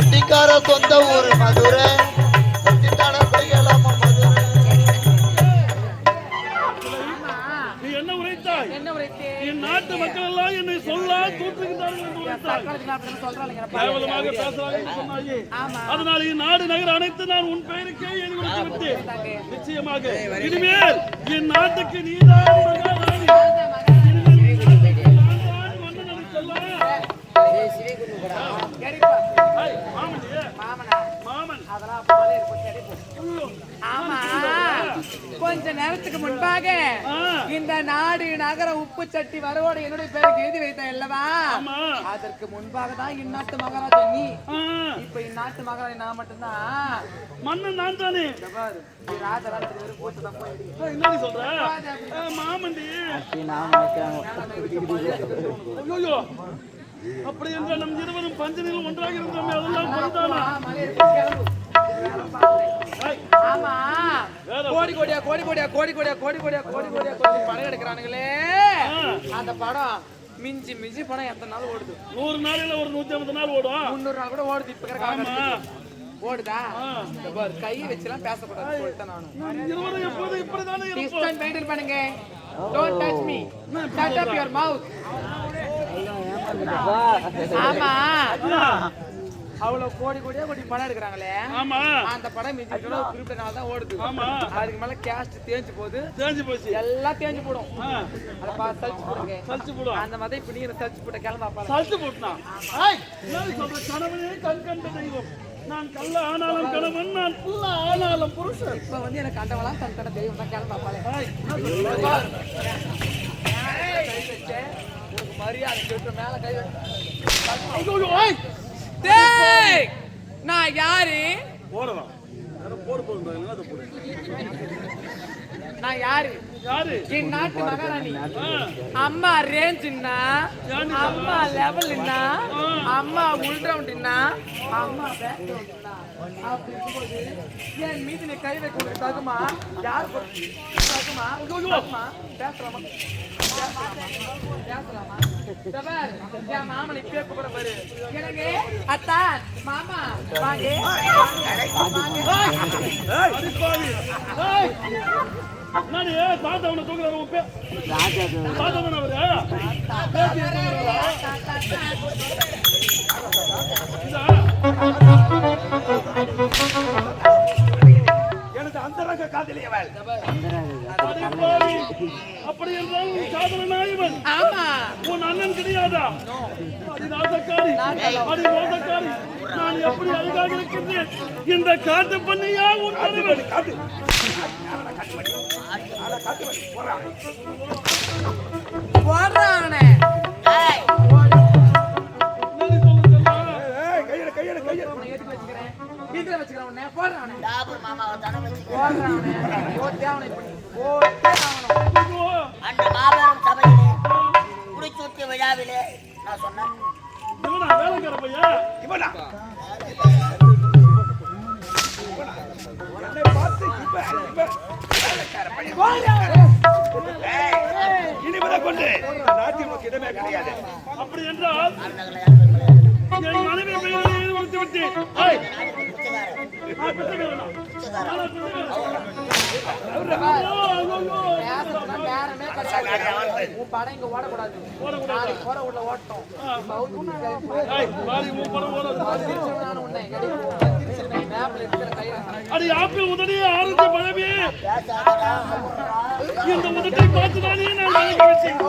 வண்டிக்கார சொந்த ஊர் மதுரை. நீ என்ன உரைத்தாய்? என் நாட்டு மக்கள் எல்லாம் என்னை சொல்ல தூற்றுகின்றார்கள் என்று உரைத்தாய். கேவலமாக பேசுறாங்க என்று சொன்னாயே. அதனால என் நாடு நகர் அனைத்து நான் உன் பெயருக்கே எழுதி கொடுத்து விட்டேன். நிச்சயமாக இனிமேல் என் நாட்டுக்கு நீதான் மகாராணி. கொஞ்ச நேரத்துக்கு முன்பாக இந்த நாடு நகர உப்பு சட்டி வரவோட என்னுடைய பேருக்கு எழுதி வைத்தேன் அல்லவா? அதற்கு முன்பாக தான் இந்நாட்டு மகாராஜா நீ. இப்ப இந்நாட்டு மகாராணி நான் மட்டும்தான். மன்னன் நான் தானே. ராஜராஜ போட்டு என்ன சொல்ற மாமண்டி? அப்படி என்றால் நம் இருவரும் பஞ்சனில் ஒன்றாக இருந்தோமே, அதெல்லாம் பொய்தானா? ஆமா, கோடி கோடியா கோடி கோடியா கோடி கோடியா கோடி கோடியா கோடி கோடியா கோடி படம் எடுக்கிறானுங்களே. அந்த படம் மிஞ்சி மிஞ்சி படம் எத்தனை நாள் ஓடுது? 100 நாள் ஒரு 150 நாள் ஓடும். 300 நாள் கூட ஓடுது. இப்ப ஓடுதா? கை வச்சுலாம் பேசக்கூடாது சொல்லிட்டேன் நானு. இருவரும் எப்போது இப்படிதானே இருப்போம். டிஸ்டன்ஸ் மெயின்டைன் பண்ணுங்க. Don't touch me. Shut up your mouth. ஆமா, அவ்வளவு கோடி கோடியா கோடி படம் எடுக்கிறாங்களே. ஆமா, அந்த படம் மிஞ்சி குறிப்பிட்ட நாள் தான் ஓடுது. ஆமா, அதுக்கு மேல கேஸ்ட் தேஞ்சு போகுது. தேஞ்சு போச்சு, எல்லாம் தேஞ்சு போடும். அத பார்த்து சர்ச் போடுங்க. சர்ச் போடு. அந்த மாதிரி இப்ப நீங்க சர்ச் போட்ட கிளம்பா பாரு. சர்ச் போடுனா ஏய் நான் சொல்ற கணவனே கண் கண்ட தெய்வம். நான் கள்ள ஆனாலும் கணவன், நான் புள்ள ஆனாலும் புருஷன். இப்ப வந்து எனக்கு கண்டவலாம் கண் கண்ட தெய்வம் தான் கிளம்பா பாரு. உங்களுக்கு மரியாதை கேட்டு மேல கை டேய், நான் யாரு? போறடா போடு போடு என்னது போடு. நான் யாரு? யாரு? என் நாட்டு மகாராணி. அம்மா ரேஞ்சுன்னா, அம்மா லெவல்னா, அம்மா உள்ரவுண்ட்னா, அம்மா பேக்ரவுண்ட்னா. அப்படி இருக்கும்போது என் மீது நீ கை வைக்க உங்களுக்கு தகுமா? யார் தகுமா? பேசலாமா? பேசலாமா? என் மாமனை கேட்க கூட பாரு. எனக்கு அத்தா மாமா வாங்க. நான் தாத்தவனை தூக்குறாரு. உன் பேர் தாத்தவன் அவரு. எனது அந்தரங்க காதலியவள். அப்படி என்றால் காதலனாயவன். ஆமா, உன் அண்ணன் கிடையாதா? அடி ராசக்காரி, அடி ரோசக்காரி, நான் எப்படி அழகாக இருக்கின்றேன். இந்த காட்டு பண்ணியா உன் தலைவன்? போடுறானே இதுல வச்சுக்கிறேன் உன்னை. போடுறானே அந்த மாபெரும் சபையிலே குடிச்சூட்டு விழாவிலே நான் சொன்னேன். வேலைக்கார பையா இவனா இனிவரை கொண்டு நாட்டில் நமக்கு இடமே கிடையாது. அப்படி என்றால் என் மனைவி பெயரை உடுத்து விட்டு படம் இங்க ஓடக்கூடாது. போற உள்ள ஓட்டம் அடி ஆப்பிள் உதடி ஆரஞ்சு பழமே. இந்த உதட்டை பார்த்துதானே நான் வழங்கி வச்சேன்.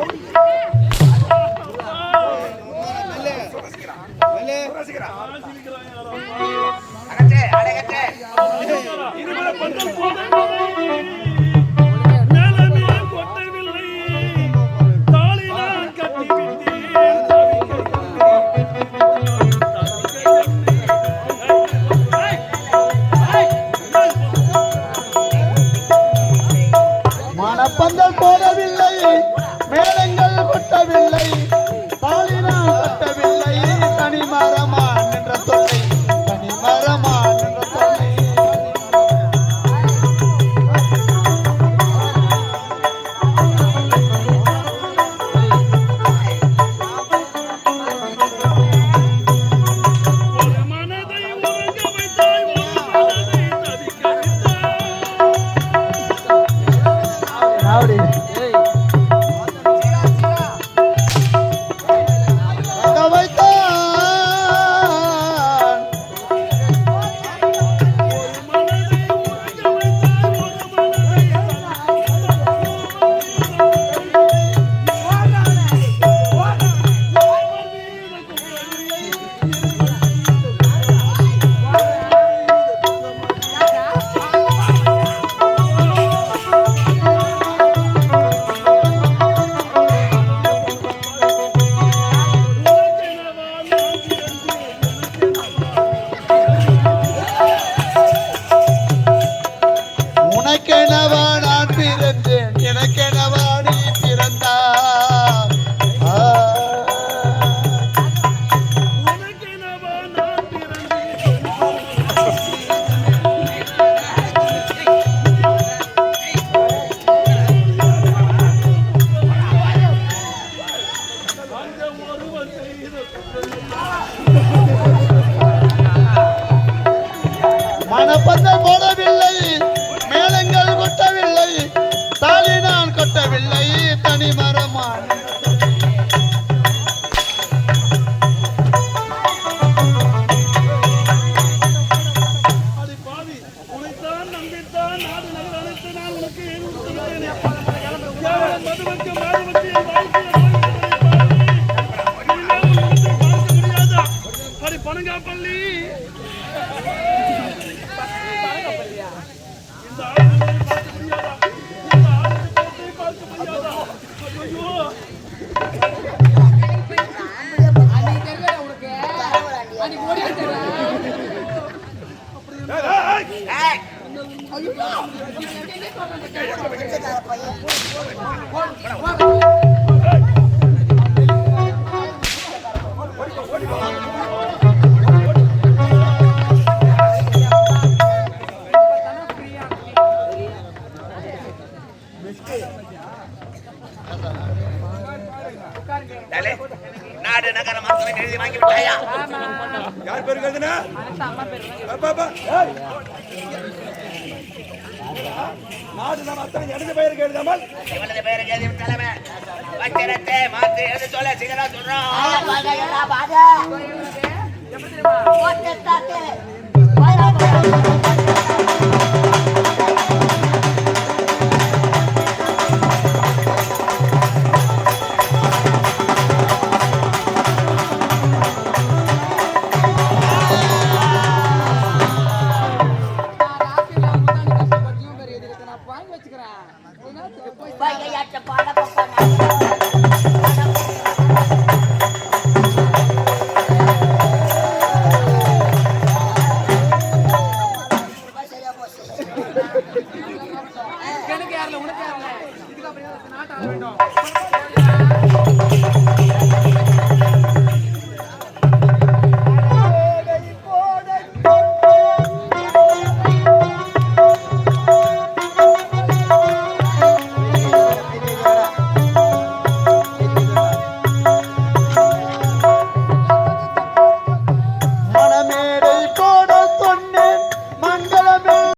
மணப்பந்தல் போடவில்லை, மேளங்கள் கொட்டவில்லை, தாளினால் கட்டவில்லை, தனிமரமா நின்ற தொல்லை, தனிமரமா நின்ற தொல்லை. பந்தல் போடவில்லை, மேளங்கள் கொட்டவில்லை, தாலி நான் கொட்டவில்லை, தனி மரமான பாவி உனைத்தான் நம்பித்தான் நாடு நகர் அனைத்து நான் உனக்கு ஏன் கொடுத்திருக்கிறேன். மதுமக்கு மாதவக்கு என் வாழ்க்கையில் பார்க்க முடியாதா? அடி பனங்காப்பள்ளி இந்த ஆளுநரை பார்க்க முடியாதா? இந்த ஆளுநரை பார்க்க முடியாதா? ஐயோ அன்னைக்கு தெரியல உனக்கு அன்னைக்கு ஓடி தெரியல ஏய், பிச்சைக்கார பையன். டேலே, நாடு நகர மாத்திரம் எழுதி வாங்கி விட்டாயா? யார் பேருக்கு எழுதுனா? அப்பா, அப்பா. ஏய். நாடு நம்ம அத்தனை இடது பெயருக்கு எழுதாமல் இவனது பெயருக்கு எழுதி விட்டாலுமே பத்திரத்தை மாத்தி எழுத சொல்ல சீக்கிரம் சொல்றோம். எப்படி தெரியுமா? ஓட்டத்தாக்கு